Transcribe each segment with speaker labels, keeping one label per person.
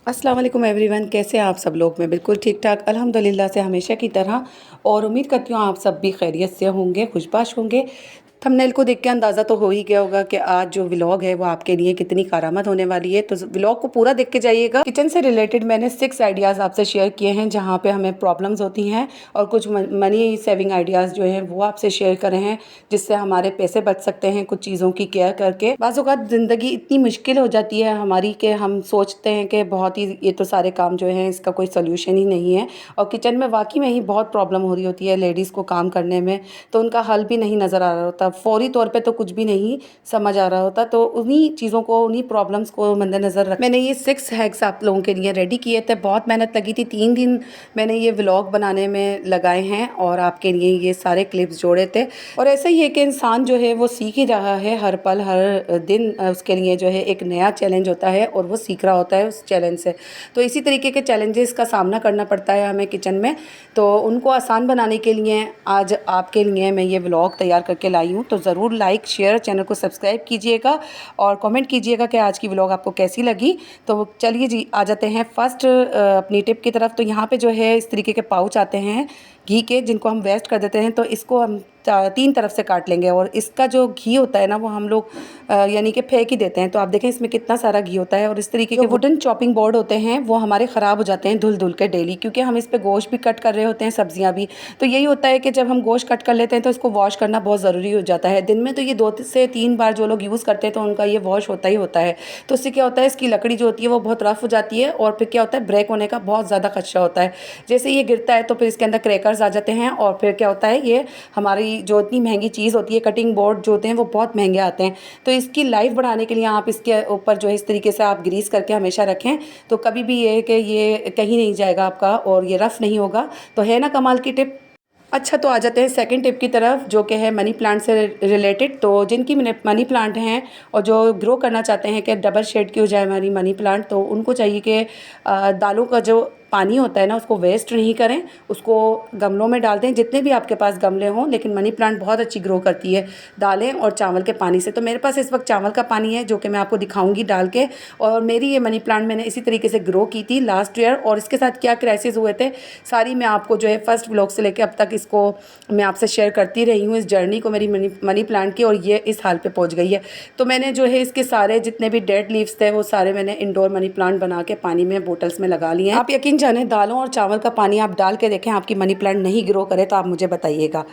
Speaker 1: अस्सलाम वालेकुम एवरीवन, कैसे हैं आप सब लोग। मैं बिल्कुल ठीक ठाक अल्हम्दुलिल्लाह से हमेशा की तरह। और उम्मीद करती हूँ आप सब भी खैरियत से होंगे, खुशबाश होंगे। थंबनेल को देख के अंदाज़ा तो हो ही गया होगा कि आज जो व्लॉग है वो आपके लिए कितनी कारामद होने वाली है। तो व्लॉग को पूरा देख के जाइएगा। किचन से रिलेटेड मैंने 6 आइडियाज़ आपसे शेयर किए हैं जहाँ पे हमें प्रॉब्लम्स होती हैं, और कुछ मनी सेविंग आइडियाज़ जो हैं वो आपसे शेयर करे हैं, जिससे हमारे पैसे बच सकते हैं कुछ चीज़ों की केयर करके। बाज़ औक़ात ज़िंदगी इतनी मुश्किल हो जाती है हमारी कि हम सोचते हैं कि बहुत ही ये तो सारे काम जो हैं इसका कोई सोल्यूशन ही नहीं है, और किचन में वाकई में ही बहुत प्रॉब्लम हो रही होती है लेडीज़ को काम करने में, तो उनका हल भी नहीं नज़र आ रहा होता। फ़ौरी तौर पे तो कुछ भी नहीं समझ आ रहा होता। तो उन्हीं चीज़ों को, उन्हीं प्रॉब्लम्स को मद्देनज़र रख मैंने ये 6 हैक्स आप लोगों के लिए रेडी किए थे। बहुत मेहनत लगी थी, 3 दिन मैंने ये व्लॉग बनाने में लगाए हैं और आपके लिए ये सारे क्लिप्स जोड़े थे। और ऐसा ही है कि इंसान जो है वो सीख ही रहा है, हर पल हर दिन उसके लिए जो है एक नया चैलेंज होता है और वो सीख रहा होता है उस चैलेंज से। तो इसी तरीके के चैलेंजेस का सामना करना पड़ता है हमें किचन में। तो उनको आसान बनाने के लिए आज आपके लिए मैं ये व्लॉग तैयार करके लाई हूँ। तो ज़रूर लाइक शेयर, चैनल को सब्सक्राइब कीजिएगा और कमेंट कीजिएगा कि आज की व्लॉग आपको कैसी लगी। तो चलिए जी, आ जाते हैं फर्स्ट अपनी टिप की तरफ। तो यहाँ पे जो है इस तरीके के पाउच आते हैं घी के, जिनको हम वेस्ट कर देते हैं। तो इसको हम 3 तरफ से काट लेंगे, और इसका जो घी होता है ना वो हम लोग यानी कि फेंक ही देते हैं। तो आप देखें इसमें कितना सारा घी होता है। और इस तरीके के वुडन चॉपिंग बोर्ड होते हैं वो हमारे ख़राब हो जाते हैं धुल धुल के डेली, क्योंकि हम इस पे गोश्त भी कट कर रहे होते हैं, सब्जियां भी। तो यही होता है कि जब हम गोश्त कट कर लेते हैं तो इसको वॉश करना बहुत ज़रूरी हो जाता है। दिन में तो ये 2 से 3 बार जो लोग यूज़ करते हैं तो उनका ये वॉश होता ही होता है। तो इससे क्या होता है, इसकी लकड़ी जो होती है वो बहुत रफ़ हो जाती है, और फिर क्या होता है, ब्रेक होने का बहुत ज़्यादा खदशा होता है। जैसे ये गिरता है तो फिर इसके अंदर क्रैकर्स आ जाते हैं, और फिर क्या होता है, ये हमारी जो इतनी महंगी चीज़ होती है, कटिंग बोर्ड जो होते हैं वो बहुत महंगे आते हैं। तो इसकी लाइफ बढ़ाने के लिए आप इसके ऊपर जो है इस तरीके से आप ग्रीस करके हमेशा रखें, तो कभी भी ये है कि ये कहीं नहीं जाएगा आपका और ये रफ़ नहीं होगा। तो है ना कमाल की टिप। अच्छा, तो आ जाते हैं सेकंड टिप की तरफ, जो कि है मनी प्लांट से रिलेटेड। तो जिनकी मनी प्लांट हैं और जो ग्रो करना चाहते हैं कि डबल शेड की हो जाए हमारी मनी प्लांट, तो उनको चाहिए कि दालों का जो पानी होता है ना उसको वेस्ट नहीं करें, उसको गमलों में डाल दें, जितने भी आपके पास गमले हों। लेकिन मनी प्लांट बहुत अच्छी ग्रो करती है दालें और चावल के पानी से। तो मेरे पास इस वक्त चावल का पानी है जो कि मैं आपको दिखाऊंगी डाल के। और मेरी ये मनी प्लांट मैंने इसी तरीके से ग्रो की थी लास्ट ईयर, और इसके साथ क्या क्राइसिस हुए थे सारी मैं आपको जो है फर्स्ट व्लॉग से लेकर अब तक इसको मैं आपसे शेयर करती रही हूँ, इस जर्नी को मेरी मनी प्लांट की, और ये इस हाल पे पहुँच गई है। तो मैंने जो है इसके सारे जितने भी डेड लीव्स थे वो सारे मैंने इंडोर मनी प्लांट बना के पानी में बोटल्स में लगा लिए हैं। आप यकीन जाने, दालों और चावल का पानी आप डाल के देखें, आपकी मनी प्लांट नहीं ग्रो करे तो आप मुझे बताइएगा।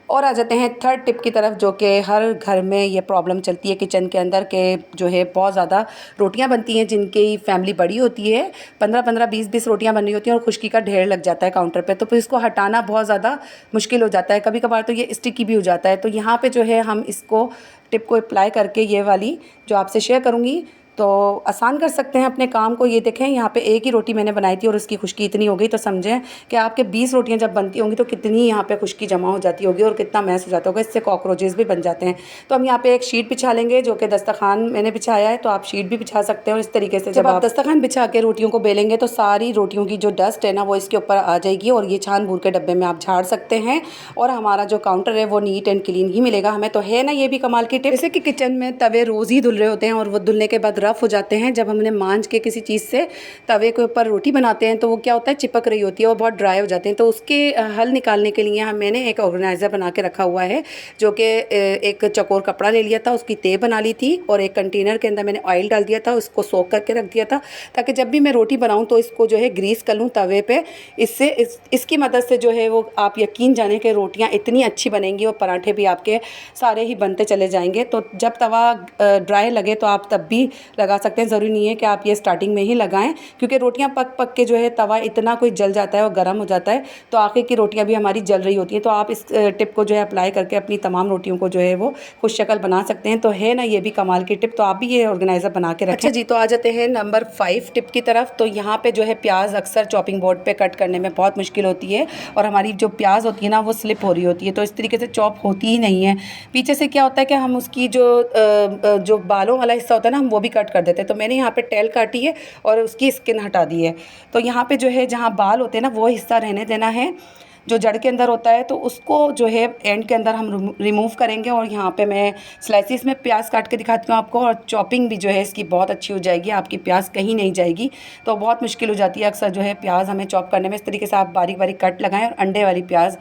Speaker 1: और आ जाते हैं थर्ड टिप की तरफ, जो कि हर घर में ये प्रॉब्लम चलती है किचन के अंदर, के जो है बहुत ज़्यादा रोटियां बनती हैं जिनकी फैमिली बड़ी होती है, 15-15 20-20 रोटियां बन रही होती हैं और खुश्की का ढेर लग जाता है काउंटर पे। तो फिर इसको हटाना बहुत ज़्यादा मुश्किल हो जाता है, कभी कभार तो ये स्टिकी भी हो जाता है। तो यहाँ पे जो है हम इसको टिप को अप्लाई करके, ये वाली जो आपसे शेयर करूँगी, तो आसान कर सकते हैं अपने काम को। ये देखें, यहाँ पे एक ही रोटी मैंने बनाई थी और उसकी खुश्की इतनी हो गई, तो समझें कि आपके 20 रोटियां जब बनती होंगी तो कितनी यहाँ पे खुश्की जमा हो जाती होगी और कितना मैस हो जाता होगा। इससे कॉकरोचेस भी बन जाते हैं। तो हम यहाँ पे एक शीट बिछा लेंगे, जो कि दस्तरखान मैंने बिछाया है, तो आप शीट भी बिछा सकते हैं। और इस तरीके से जब आप दस्तरखान बिछा के रोटियों को बेलेंगे तो सारी रोटियों की जो डस्ट है ना वो इसके ऊपर आ जाएगी, और ये छान भूर के डब्बे में आप झाड़ सकते हैं, और हमारा जो काउंटर है वो नीट एंड क्लीन ही मिलेगा हमें। तो है ना ये भी कमाल की टिप। जैसे कि किचन में तवे रोज़ ही धुल रहे होते हैं और वो धुलने के बाद रफ़ हो जाते हैं। जब हमने मांझ के किसी चीज़ से तवे के ऊपर रोटी बनाते हैं तो वो क्या होता है, चिपक रही होती है और बहुत ड्राई हो जाते हैं। तो उसके हल निकालने के लिए मैंने एक ऑर्गेनाइज़र बना के रखा हुआ है, जो कि एक चौकोर कपड़ा ले लिया था, उसकी तह बना ली थी, और एक कंटेनर के अंदर मैंने ऑयल डाल दिया था, उसको सोक करके रख दिया था, ताकि जब भी मैं रोटी बनाऊँ तो इसको जो है ग्रीस कर लूँ तवे पर। इससे इसकी मदद से जो है वो आप यकीन जाने कि रोटियाँ इतनी अच्छी बनेंगी और पराठे भी आपके सारे ही बनते चले जाएंगे। तो जब तवा ड्राई लगे तो आप तब भी लगा सकते हैं, ज़रूरी नहीं है कि आप ये स्टार्टिंग में ही लगाएं, क्योंकि रोटियां पक पक के जो है तवा इतना कोई जल जाता है और गर्म हो जाता है, तो आखिर की रोटियां भी हमारी जल रही होती हैं। तो आप इस टिप को जो है अप्लाई करके अपनी तमाम रोटियों को जो है वो खुश शक्ल बना सकते हैं। तो है ना ये भी कमाल की टिप, तो आप भी ये ऑर्गेनाइज़र बना के रखें। अच्छा जी, तो आ जाते हैं नंबर 5 टिप की तरफ। तो यहाँ पे जो है प्याज अक्सर चॉपिंग बोर्ड पे कट करने में बहुत मुश्किल होती है, और हमारी जो प्याज होती है ना वो स्लिप हो रही होती है, तो इस तरीके से चॉप होती ही नहीं है। पीछे से क्या होता है कि हम उसकी जो बालों वाला हिस्सा होता है ना, हम वो भी कट कर देते हैं। तो मैंने यहाँ पे टेल काटी है और उसकी स्किन हटा दी है। तो यहाँ पे जो है जहाँ बाल होते हैं ना वो हिस्सा रहने देना है। जो जड़ के अंदर होता है, तो उसको जो है एंड के अंदर हम रिमूव करेंगे। और यहाँ पे मैं स्लाइसिस में प्याज काट के दिखाती हूँ आपको, और चॉपिंग भी जो है इसकी बहुत अच्छी हो जाएगी, आपकी प्याज कहीं नहीं जाएगी। तो बहुत मुश्किल हो जाती है अक्सर जो है प्याज हमें चॉप करने में। इस तरीके से आप बारीक बारीक कट लगाएं, और अंडे वाली प्याज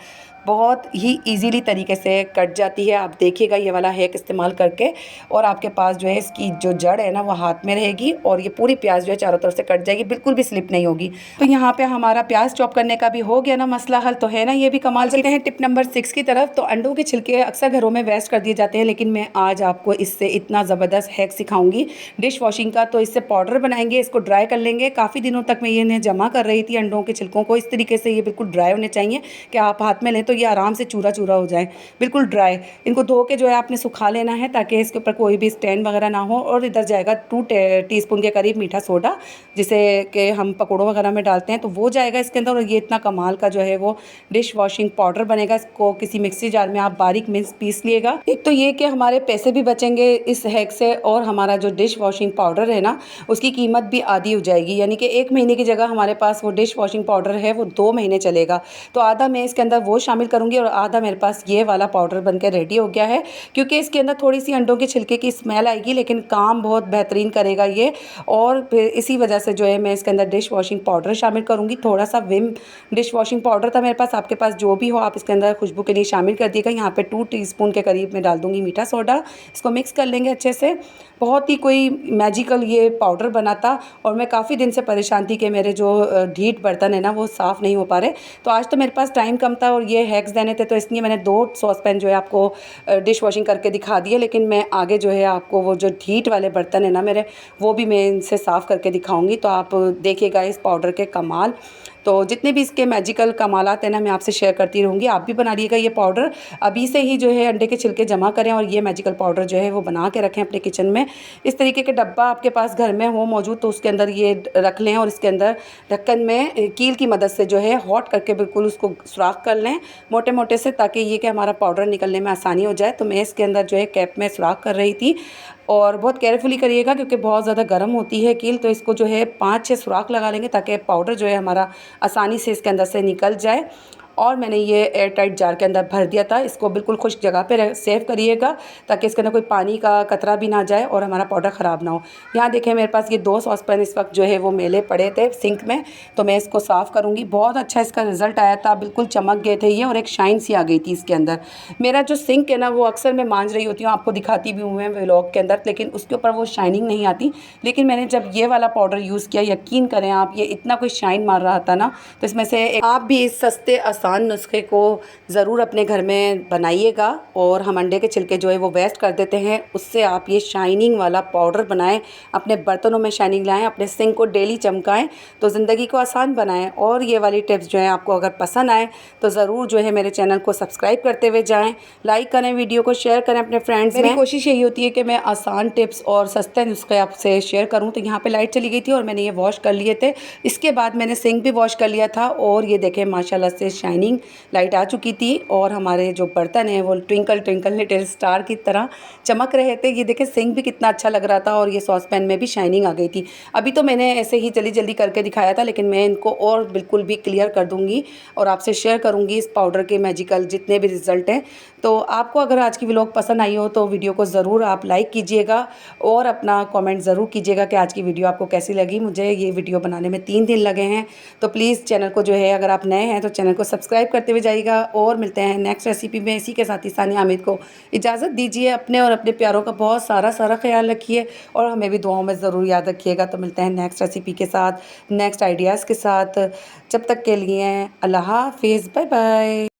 Speaker 1: बहुत ही इजीली तरीके से कट जाती है। आप देखिएगा ये वाला हैक इस्तेमाल करके, और आपके पास जो है इसकी जो जड़ है ना वो हाथ में रहेगी, और ये पूरी प्याज जो है चारों तरफ से कट जाएगी, बिल्कुल भी स्लिप नहीं होगी। तो यहाँ पे हमारा प्याज चॉप करने का भी हो गया ना मसला हल, तो है ना ये भी कमाल। चलते हैं टिप नंबर 6 की तरफ। तो अंडों के छिलके अक्सर घरों में वेस्ट कर दिए जाते हैं, लेकिन मैं आज आपको इससे इतना ज़बरदस्त हैक सिखाऊंगी डिश वॉशिंग का। तो इससे पाउडर बनाएंगे, इसको ड्राई कर लेंगे। काफ़ी दिनों तक मैं ये जमा कर रही थी अंडों के छिलकों को, इस तरीके से ये बिल्कुल ड्राई होने चाहिए कि आप हाथ में लें तो ये आराम से चूरा चूरा हो जाए, बिल्कुल ड्राई। इनको धो के जो है आपने सुखा लेना है, ताकि इसके ऊपर कोई भी स्टैंड वगैरह ना हो। और इधर जाएगा 2 टीस्पून के करीब मीठा सोडा, जिसे कि हम पकौड़ों वगैरह में डालते हैं, तो वो जाएगा इसके अंदर। और ये इतना कमाल का जो है वो डिश वॉशिंग पाउडर बनेगा। इसको किसी मिक्सी जार में आप बारीक पीस लिएगा। एक तो ये कि हमारे पैसे भी बचेंगे इस हैक से, और हमारा जो डिश वॉशिंग पाउडर है ना उसकी कीमत भी आधी हो जाएगी। यानी कि 1 महीने की जगह हमारे पास वो डिश वॉशिंग पाउडर है वो 2 महीने चलेगा। तो आधा मैं इसके अंदर वो शामिल करूँगी, और आधा मेरे पास ये वाला पाउडर बनकर रेडी हो गया है। क्योंकि इसके अंदर थोड़ी सी अंडों के छिलके की स्मेल आएगी, लेकिन काम बहुत बेहतरीन करेगा ये। और फिर इसी वजह से जो है मैं इसके अंदर डिश वॉशिंग पाउडर शामिल करूँगी। थोड़ा सा विम डिश वॉशिंग पाउडर था मेरे पास, आपके पास जो भी हो आप इसके अंदर खुशबू के लिए शामिल कर दिएगा। यहाँ पे 2 टीस्पून के करीब मैं डाल दूँगी मीठा सोडा। इसको मिक्स कर लेंगे अच्छे से। बहुत ही कोई मैजिकल ये पाउडर बना था, और मैं काफ़ी दिन से परेशान थी कि मेरे जो ढीठ बर्तन है ना वो साफ़ नहीं हो पा रहे। तो आज तो मेरे पास टाइम कम था और ये हैक्स देने थे, तो इसलिए मैंने 2 सॉसपैन जो है आपको डिश वॉशिंग करके दिखा दिए। लेकिन मैं आगे जो है आपको वो जो ढीठ वाले बर्तन है ना मेरे, वो भी मैं इनसे साफ़ करके दिखाऊंगी। तो आप देखिएगा इस पाउडर के कमाल। तो जितने भी इसके मैजिकल कमालात हैं ना मैं आपसे शेयर करती रहूँगी। आप भी बना लीजिएगा ये पाउडर, अभी से ही जो है अंडे के छिलके जमा करें, और ये मैजिकल पाउडर जो है वो बना के रखें अपने किचन में। इस तरीके के डब्बा आपके पास घर में हो मौजूद तो उसके अंदर ये रख लें, और इसके अंदर ढक्कन में कील की मदद से जो है हॉट करके बिल्कुल उसको सुराख कर लें मोटे मोटे से, ताकि ये कि हमारा पाउडर निकलने में आसानी हो जाए। तो मैं इसके अंदर जो है कैप में सुराख कर रही थी, और बहुत केयरफुली करिएगा क्योंकि बहुत ज़्यादा गर्म होती है कील। तो इसको जो है 5-6 सुराख लगा लेंगे, ताकि पाउडर जो है हमारा आसानी से इसके अंदर से निकल जाए। और मैंने ये एयर टाइट जार के अंदर भर दिया था। इसको बिल्कुल खुश्क जगह पे सेव करिएगा, ताकि इसके अंदर कोई पानी का कतरा भी ना जाए और हमारा पाउडर ख़राब ना हो। यहाँ देखें मेरे पास ये 2 सॉसपैन इस वक्त जो है वो मेले पड़े थे सिंक में, तो मैं इसको साफ़ करूँगी। बहुत अच्छा इसका रिज़ल्ट आया था, बिल्कुल चमक गए थे ये, और एक शाइन सी आ गई थी इसके अंदर। मेरा जो सिंक है ना वो अक्सर मैं मांज रही होती हूँ, आपको दिखाती भी हूँ मैं व्लॉग के अंदर, लेकिन उसके ऊपर वो शाइनिंग नहीं आती। लेकिन मैंने जब ये वाला पाउडर यूज़ किया, यकीन करें आप, ये इतना कोई शाइन मार रहा था ना। तो इसमें से आप भी इस सस्ते आसान नुस्खे को ज़रूर अपने घर में बनाइएगा। और हम अंडे के छिलके जो है वो वेस्ट कर देते हैं, उससे आप ये शाइनिंग वाला पाउडर बनाएं, अपने बर्तनों में शाइनिंग लाएं, अपने सिंक को डेली चमकाएं, तो ज़िंदगी को आसान बनाएं। और ये वाली टिप्स जो है आपको अगर पसंद आए तो ज़रूर जो है मेरे चैनल को सब्सक्राइब करते हुए जाएँ, लाइक करें, वीडियो को शेयर करें अपने फ्रेंड्स में। मेरी कोशिश यही होती है कि मैं आसान टिप्स और सस्ते नुस्खे आपसे शेयर करूँ। तो यहाँ पर लाइट चली गई थी और मैंने ये वॉश कर लिए थे। इसके बाद मैंने सिंक भी वॉश कर लिया था, और ये देखें माशाल्लाह से शाइनिंग लाइट आ चुकी थी, और हमारे जो बर्तन हैं वो ट्विंकल ट्विंकल लिटिल स्टार की तरह चमक रहे थे। ये देखें सिंक भी कितना अच्छा लग रहा था, और ये सॉस पैन में भी शाइनिंग आ गई थी। अभी तो मैंने ऐसे ही जल्दी जल्दी करके दिखाया था, लेकिन मैं इनको और बिल्कुल भी क्लियर कर दूँगी और आपसे शेयर करूँगी इस पाउडर के मैजिकल जितने भी रिज़ल्ट हैं। तो आपको अगर आज की व्लॉग पसंद आई हो तो वीडियो को ज़रूर आप लाइक कीजिएगा, और अपना कमेंट ज़रूर कीजिएगा कि आज की वीडियो आपको कैसी लगी। मुझे ये वीडियो बनाने में 3 दिन लगे हैं, तो प्लीज़ चैनल को जो है अगर आप नए हैं तो चैनल को सब्सक्राइब करते हुए जाइएगा। और मिलते हैं नेक्स्ट रेसिपी में। इसी के साथ ही सानिया हामिद को इजाज़त दीजिए। अपने और अपने प्यारों का बहुत सारा ख्याल रखिए, और हमें भी दुआओं में ज़रूर याद रखिएगा। तो मिलते हैं नेक्स्ट रेसिपी के साथ, नेक्स्ट आइडियाज़ के साथ। जब तक के लिए अल्लाह हाफ़िज़, बाय बाय।